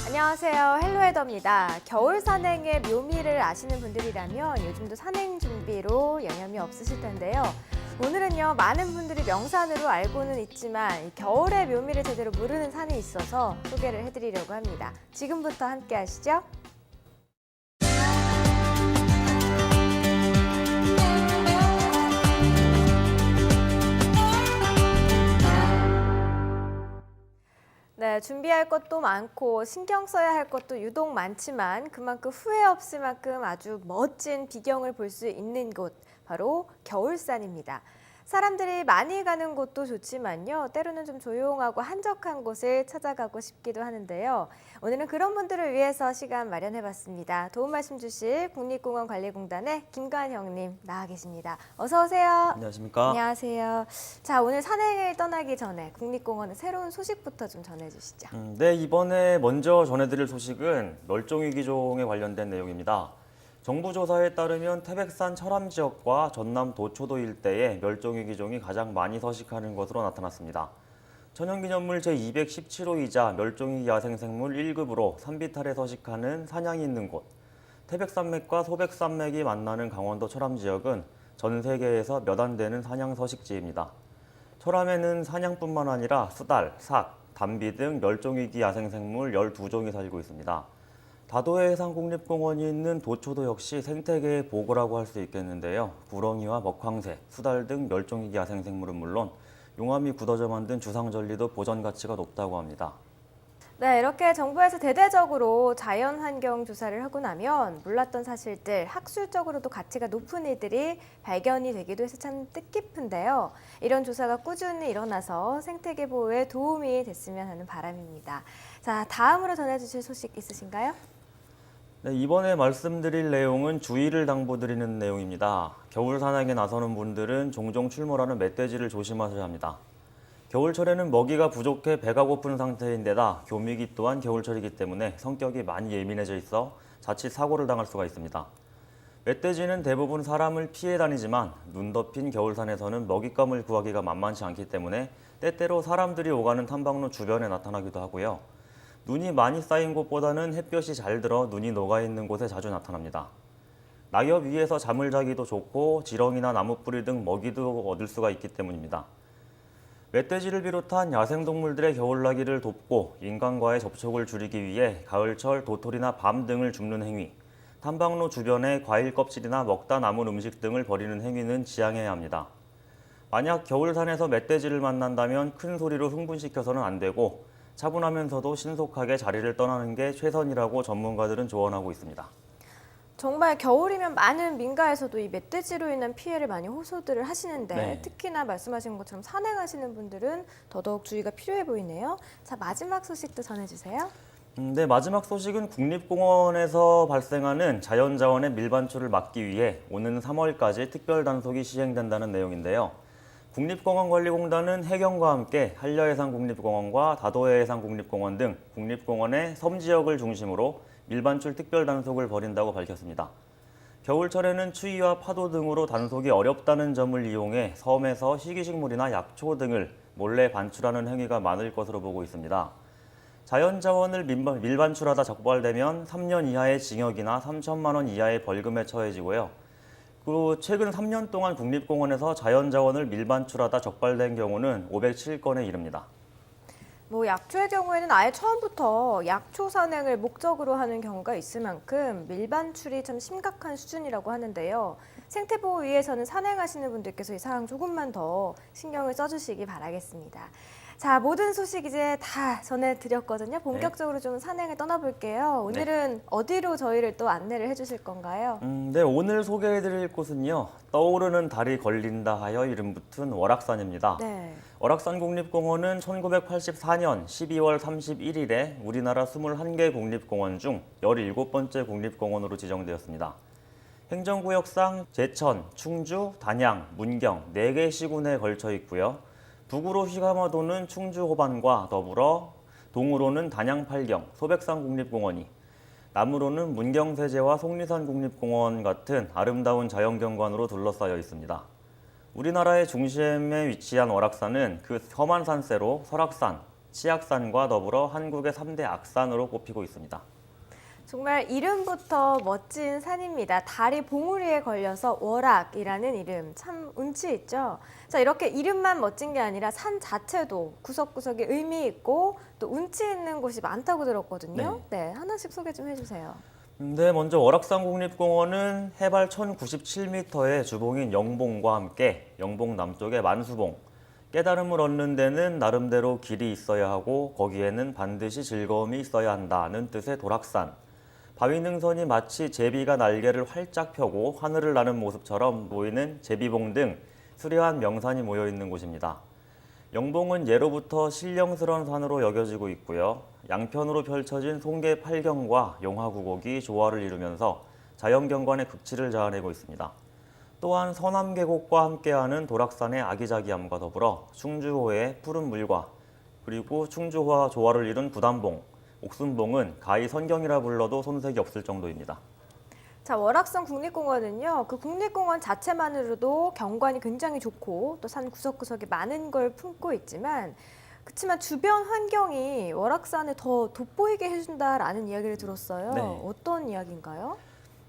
안녕하세요. 헬로헤더입니다. 겨울 산행의 묘미를 아시는 분들이라면 요즘도 산행 준비로 여념이 없으실 텐데요. 오늘은요, 많은 분들이 명산으로 알고는 있지만 이 겨울의 묘미를 제대로 모르는 산이 있어서 소개를 해드리려고 합니다. 지금부터 함께 하시죠. 네, 준비할 것도 많고 신경 써야 할 것도 유독 많지만 그만큼 후회 없을 만큼 아주 멋진 비경을 볼 수 있는 곳, 바로 겨울산입니다. 사람들이 많이 가는 곳도 좋지만요, 때로는 좀 조용하고 한적한 곳을 찾아가고 싶기도 하는데요. 오늘은 그런 분들을 위해서 시간 마련해봤습니다. 도움 말씀 주실 국립공원관리공단의 김관형님 나와 계십니다. 어서 오세요. 안녕하십니까? 안녕하세요. 자, 오늘 산행을 떠나기 전에 국립공원의 새로운 소식부터 좀 전해주시죠. 네, 이번에 먼저 전해드릴 소식은 멸종위기종에 관련된 내용입니다. 정부 조사에 따르면 태백산 철암 지역과 전남 도초도 일대에 멸종위기종이 가장 많이 서식하는 것으로 나타났습니다. 천연기념물 제217호이자 멸종위기 야생생물 1급으로 산비탈에 서식하는 산양이 있는 곳, 태백산맥과 소백산맥이 만나는 강원도 철암 지역은 전 세계에서 몇 안 되는 산양 서식지입니다. 철암에는 산양뿐만 아니라 수달, 삭, 담비 등 멸종위기 야생생물 12종이 살고 있습니다. 다도해 해상국립공원이 있는 도초도 역시 생태계의 보고라고 할 수 있겠는데요. 구렁이와 먹황새, 수달 등 멸종위기 야생생물은 물론 용암이 굳어져 만든 주상절리도 보전 가치가 높다고 합니다. 네, 이렇게 정부에서 대대적으로 자연환경 조사를 하고 나면 몰랐던 사실들, 학술적으로도 가치가 높은 일들이 발견이 되기도 해서 참 뜻깊은데요. 이런 조사가 꾸준히 일어나서 생태계 보호에 도움이 됐으면 하는 바람입니다. 자, 다음으로 전해주실 소식 있으신가요? 네, 이번에 말씀드릴 내용은 주의를 당부드리는 내용입니다. 겨울 산행에 나서는 분들은 종종 출몰하는 멧돼지를 조심하셔야 합니다. 겨울철에는 먹이가 부족해 배가 고픈 상태인데다 교미기 또한 겨울철이기 때문에 성격이 많이 예민해져 있어 자칫 사고를 당할 수가 있습니다. 멧돼지는 대부분 사람을 피해 다니지만 눈 덮인 겨울산에서는 먹잇감을 구하기가 만만치 않기 때문에 때때로 사람들이 오가는 탐방로 주변에 나타나기도 하고요. 눈이 많이 쌓인 곳보다는 햇볕이 잘 들어 눈이 녹아있는 곳에 자주 나타납니다. 낙엽 위에서 잠을 자기도 좋고 지렁이나 나무뿌리 등 먹이도 얻을 수가 있기 때문입니다. 멧돼지를 비롯한 야생동물들의 겨울나기를 돕고 인간과의 접촉을 줄이기 위해 가을철 도토리나 밤 등을 줍는 행위, 탐방로 주변에 과일 껍질이나 먹다 남은 음식 등을 버리는 행위는 지양해야 합니다. 만약 겨울산에서 멧돼지를 만난다면 큰 소리로 흥분시켜서는 안 되고 차분하면서도 신속하게 자리를 떠나는 게 최선이라고 전문가들은 조언하고 있습니다. 정말 겨울이면 많은 민가에서도 이 멧돼지로 인한 피해를 많이 호소들을 하시는데 네. 특히나 말씀하신 것처럼 산행하시는 분들은 더더욱 주의가 필요해 보이네요. 자, 마지막 소식도 전해주세요. 네, 마지막 소식은 국립공원에서 발생하는 자연자원의 밀반출을 막기 위해 오는 3월까지 특별 단속이 시행된다는 내용인데요. 국립공원관리공단은 해경과 함께 한려해상국립공원과 다도해해상국립공원 등 국립공원의 섬지역을 중심으로 밀반출 특별 단속을 벌인다고 밝혔습니다. 겨울철에는 추위와 파도 등으로 단속이 어렵다는 점을 이용해 섬에서 희귀식물이나 약초 등을 몰래 반출하는 행위가 많을 것으로 보고 있습니다. 자연자원을 밀반출하다 적발되면 3년 이하의 징역이나 3천만 원 이하의 벌금에 처해지고요. 그리고 최근 3년 동안 국립공원에서 자연자원을 밀반출하다 적발된 경우는 507건에 이릅니다. 약초의 경우에는 아예 처음부터 약초 산행을 목적으로 하는 경우가 있을 만큼 밀반출이 참 심각한 수준이라고 하는데요. 생태보호 위해서는 산행하시는 분들께서 이 사항 조금만 더 신경을 써주시기 바라겠습니다. 자, 모든 소식 이제 다 전해드렸거든요. 본격적으로 좀 산행을 떠나볼게요. 오늘은 어디로 저희를 또 안내를 해주실 건가요? 네, 오늘 소개해드릴 곳은요. 떠오르는 달이 걸린다 하여 이름 붙은 월악산입니다. 네. 월악산 국립공원은 1984년 12월 31일에 우리나라 21개 국립공원 중 17번째 국립공원으로 지정되었습니다. 행정구역상 제천, 충주, 단양, 문경 4개 시군에 걸쳐 있고요. 북으로 휘감아도는 충주 호반과 더불어 동으로는 단양 팔경, 소백산 국립공원이, 남으로는 문경세제와 속리산 국립공원 같은 아름다운 자연경관으로 둘러싸여 있습니다. 우리나라의 중심에 위치한 월악산은 그 험한 산세로 설악산, 치악산과 더불어 한국의 3대 악산으로 꼽히고 있습니다. 정말 이름부터 멋진 산입니다. 다리 봉우리에 걸려서 월악이라는 이름 참 운치 있죠. 자, 이렇게 이름만 멋진 게 아니라 산 자체도 구석구석에 의미 있고 또 운치 있는 곳이 많다고 들었거든요. 네, 하나씩 소개 좀 해주세요. 네, 먼저 월악산 국립공원은 해발 1097m의 주봉인 영봉과 함께 영봉 남쪽의 만수봉, 깨달음을 얻는 데는 나름대로 길이 있어야 하고 거기에는 반드시 즐거움이 있어야 한다는 뜻의 도락산, 바위능선이 마치 제비가 날개를 활짝 펴고 하늘을 나는 모습처럼 보이는 제비봉 등 수려한 명산이 모여 있는 곳입니다. 영봉은 예로부터 신령스러운 산으로 여겨지고 있고요. 양편으로 펼쳐진 송계 팔경과 용화구곡이 조화를 이루면서 자연경관의 극치를 자아내고 있습니다. 또한 서남계곡과 함께하는 도락산의 아기자기함과 더불어 충주호의 푸른 물과 그리고 충주호와 조화를 이룬 구단봉, 옥순봉은 가히 선경이라 불러도 손색이 없을 정도입니다. 자, 월악산 국립공원은요, 그 국립공원 자체만으로도 경관이 굉장히 좋고 또 산 구석구석에 많은 걸 품고 있지만 그렇지만 주변 환경이 월악산을 더 돋보이게 해준다라는 이야기를 들었어요. 네. 어떤 이야기인가요?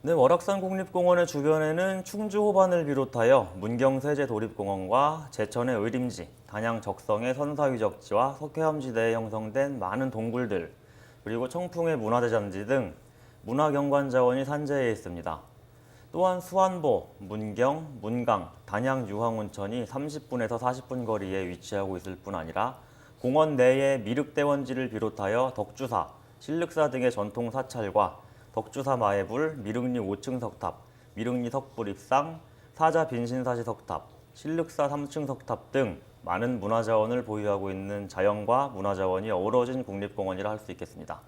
네, 월악산 국립공원의 주변에는 충주호반을 비롯하여 문경세제 도립공원과 제천의 의림지, 단양 적성의 선사유적지와 석회암지대에 형성된 많은 동굴들, 그리고 청풍의 문화대잔지 등 문화경관자원이 산재해 있습니다. 또한 수안보, 문경, 문강, 단양 유황온천이 30분에서 40분 거리에 위치하고 있을 뿐 아니라 공원 내에 미륵대원지를 비롯하여 덕주사, 신륵사 등의 전통 사찰과 덕주사 마애불, 미륵리 5층 석탑, 미륵리 석불입상, 사자 빈신사시 석탑, 신륵사 3층 석탑 등 많은 문화자원을 보유하고 있는 자연과 문화자원이 어우러진 국립공원이라 할 수 있겠습니다.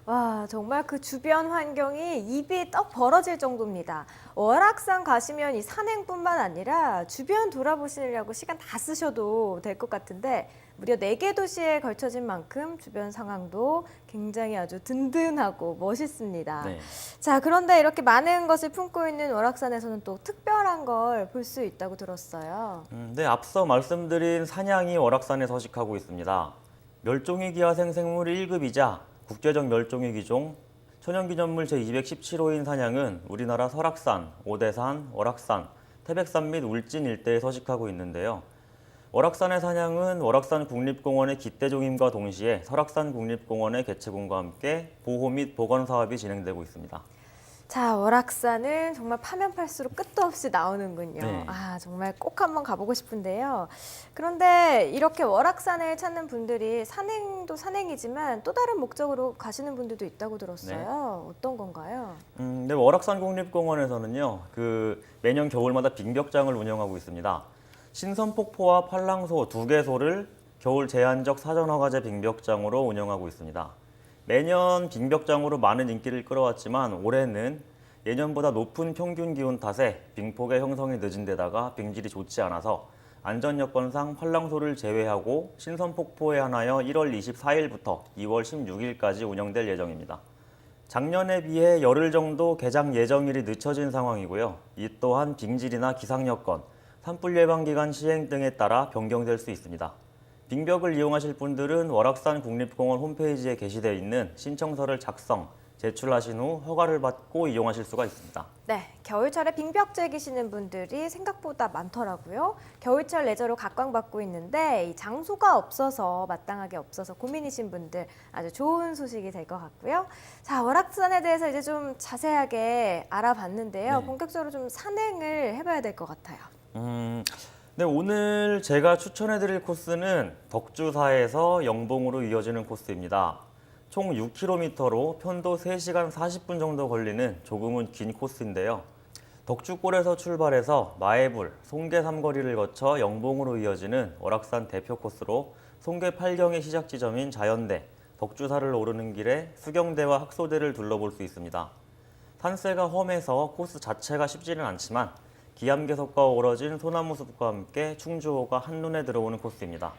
와, 정말 그 주변 환경이 입이 떡 벌어질 정도입니다. 월악산 가시면 이 산행뿐만 아니라 주변 돌아보시려고 시간 다 쓰셔도 될 것 같은데 무려 4개 도시에 걸쳐진 만큼 주변 상황도 굉장히 아주 든든하고 멋있습니다. 네. 자, 그런데 이렇게 많은 것을 품고 있는 월악산에서는 또 특별한 걸 볼 수 있다고 들었어요. 네, 앞서 말씀드린 산양이 월악산에 서식하고 있습니다. 멸종위기화 생생물 1급이자 국제적 멸종위기 종 천연기념물 제217호인 산양은 우리나라 설악산, 오대산, 월악산, 태백산 및 울진 일대에 서식하고 있는데요. 월악산의 산양은 월악산 국립공원의 기대종임과 동시에 설악산 국립공원의 개체군과 함께 보호 및 복원 사업이 진행되고 있습니다. 자, 월악산은 정말 파면 팔수록 끝도 없이 나오는군요. 네. 아, 정말 꼭 한번 가보고 싶은데요. 그런데 이렇게 월악산을 찾는 분들이 산행도 산행이지만 또 다른 목적으로 가시는 분들도 있다고 들었어요. 어떤 건가요? 네, 월악산 국립공원에서는요, 매년 겨울마다 빙벽장을 운영하고 있습니다. 신선폭포와 팔랑소 2개소를 겨울 제한적 사전허가제 빙벽장으로 운영하고 있습니다. 매년 빙벽장으로 많은 인기를 끌어왔지만 올해는 예년보다 높은 평균 기온 탓에 빙폭의 형성이 늦은 데다가 빙질이 좋지 않아서 안전 여건상 팔랑소를 제외하고 신선폭포에 한하여 1월 24일부터 2월 16일까지 운영될 예정입니다. 작년에 비해 열흘 정도 개장 예정일이 늦춰진 상황이고요. 이 또한 빙질이나 기상 여건, 산불 예방 기간 시행 등에 따라 변경될 수 있습니다. 빙벽을 이용하실 분들은 월악산 국립공원 홈페이지에 게시되어 있는 신청서를 작성, 제출하신 후 허가를 받고 이용하실 수가 있습니다. 네, 겨울철에 빙벽 즐기시는 분들이 생각보다 많더라고요. 겨울철 레저로 각광받고 있는데 이 장소가 없어서 마땅하게 없어서 고민이신 분들 아주 좋은 소식이 될 것 같고요. 자, 월악산에 대해서 이제 좀 자세하게 알아봤는데요. 네. 본격적으로 좀 산행을 해봐야 될 것 같아요. 네, 오늘 제가 추천해드릴 코스는 덕주사에서 영봉으로 이어지는 코스입니다. 총 6km로 편도 3시간 40분 정도 걸리는 조금은 긴 코스인데요. 덕주골에서 출발해서 마애불, 송계 삼거리를 거쳐 영봉으로 이어지는 월악산 대표 코스로 송계 8경의 시작 지점인 자연대, 덕주사를 오르는 길에 수경대와 학소대를 둘러볼 수 있습니다. 산세가 험해서 코스 자체가 쉽지는 않지만 기암괴석과 어우러진 소나무 숲과 함께 충주호가 한눈에 들어오는 코스입니다.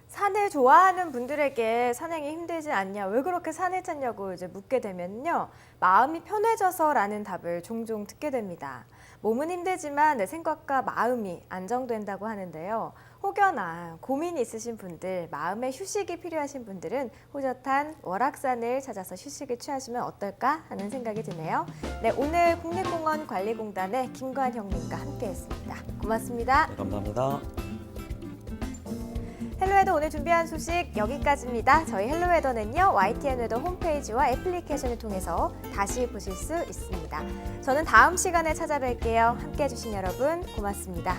산을 좋아하는 분들에게 산행이 힘들지 않냐, 왜 그렇게 산을 찾냐고 이제 묻게 되면요. 마음이 편해져서라는 답을 종종 듣게 됩니다. 몸은 힘들지만 내 생각과 마음이 안정된다고 하는데요. 혹여나 고민이 있으신 분들, 마음의 휴식이 필요하신 분들은 호젓한 월악산을 찾아서 휴식을 취하시면 어떨까 하는 생각이 드네요. 네, 오늘 국립공원관리공단의 김관형님과 함께했습니다. 고맙습니다. 네, 감사합니다. 헬로웨더 오늘 준비한 소식 여기까지입니다. 저희 헬로웨더는요, YTN 웨더 홈페이지와 애플리케이션을 통해서 다시 보실 수 있습니다. 저는 다음 시간에 찾아뵐게요. 함께해 주신 여러분 고맙습니다.